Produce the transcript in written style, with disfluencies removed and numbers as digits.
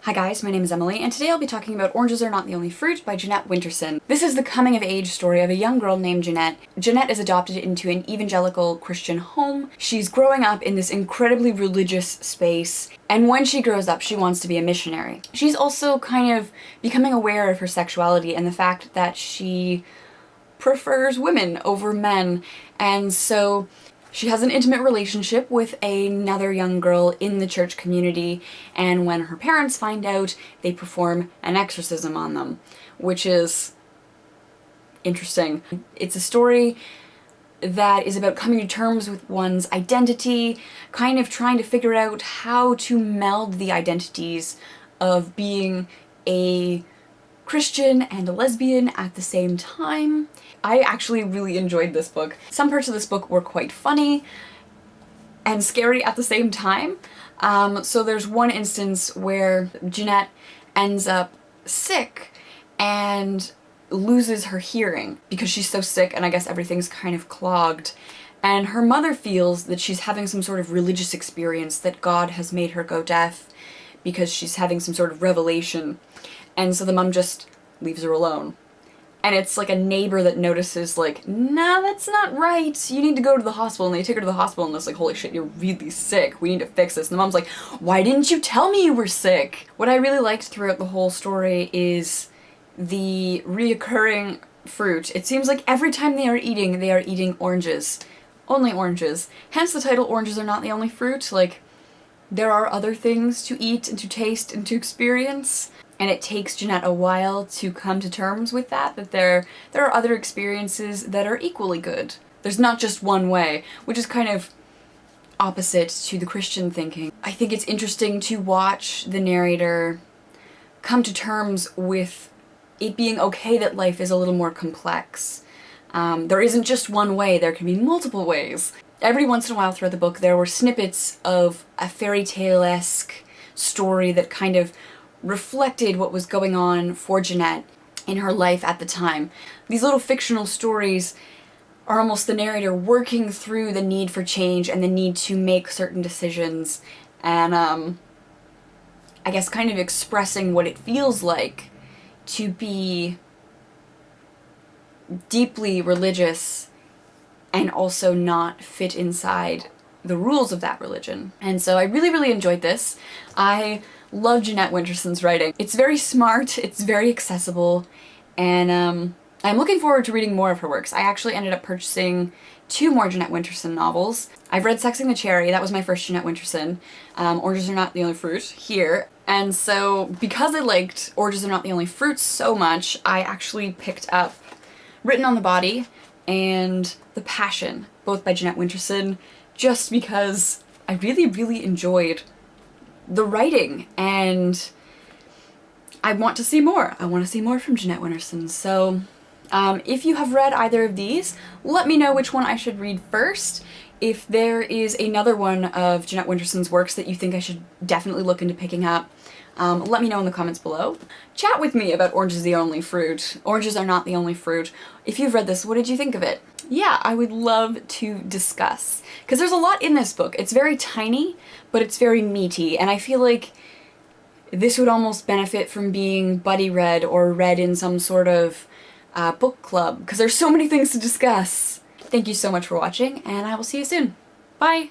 Hi guys, my name is Emily, and today I'll be talking about Oranges Are Not the Only Fruit by Jeanette Winterson. This is the coming-of-age story of a young girl named Jeanette. Jeanette is adopted into an evangelical Christian home. She's growing up in this incredibly religious space, and when she grows up, she wants to be a missionary. She's also kind of becoming aware of her sexuality and the fact that she prefers women over men, and so she has an intimate relationship with another young girl in the church community, and when her parents find out, they perform an exorcism on them, which is interesting. It's a story that is about coming to terms with one's identity, kind of trying to figure out how to meld the identities of being a Christian and a lesbian at the same time. I actually really enjoyed this book. Some parts of this book were quite funny and scary at the same time. So there's one instance where Jeanette ends up sick and loses her hearing because she's so sick and I guess everything's kind of clogged. And her mother feels that she's having some sort of religious experience, that God has made her go deaf because she's having some sort of revelation. And so the mom just leaves her alone. And it's like a neighbor that notices, like, nah, that's not right. You need to go to the hospital. And they take her to the hospital and it's like, holy shit, you're really sick. We need to fix this. And the mom's like, why didn't you tell me you were sick? What I really liked throughout the whole story is the reoccurring fruit. It seems like every time they are eating oranges. Only oranges. Hence the title, Oranges Are Not the Only Fruit. Like, there are other things to eat and to taste and to experience. And it takes Jeanette a while to come to terms with that there are other experiences that are equally good. There's not just one way, which is kind of opposite to the Christian thinking. I think it's interesting to watch the narrator come to terms with it being okay that life is a little more complex. There isn't just one way, there can be multiple ways. Every once in a while throughout the book there were snippets of a fairy tale-esque story that kind of reflected what was going on for Jeanette in her life at the time. These little fictional stories are almost the narrator working through the need for change and the need to make certain decisions, and I guess kind of expressing what it feels like to be deeply religious and also not fit inside the rules of that religion. And so I really, really enjoyed this. I love Jeanette Winterson's writing. It's very smart, it's very accessible, and I'm looking forward to reading more of her works. I actually ended up purchasing 2 more Jeanette Winterson novels. I've read Sexing the Cherry, that was my first Jeanette Winterson. Oranges Are Not the Only Fruit, here. And so because I liked Oranges Are Not the Only Fruit so much, I actually picked up Written on the Body and The Passion, both by Jeanette Winterson, just because I really, really enjoyed the writing, and I want to see more. I want to see more from Jeanette Winterson. So if you have read either of these, let me know which one I should read first. If there is another one of Jeanette Winterson's works that you think I should definitely look into picking up, let me know in the comments below. Chat with me about Oranges Are Not the Only Fruit. If you've read this, what did you think of it? Yeah, I would love to discuss. Because there's a lot in this book. It's very tiny, but it's very meaty, and I feel like this would almost benefit from being buddy read or read in some sort of book club, because there's so many things to discuss. Thank you so much for watching, and I will see you soon. Bye!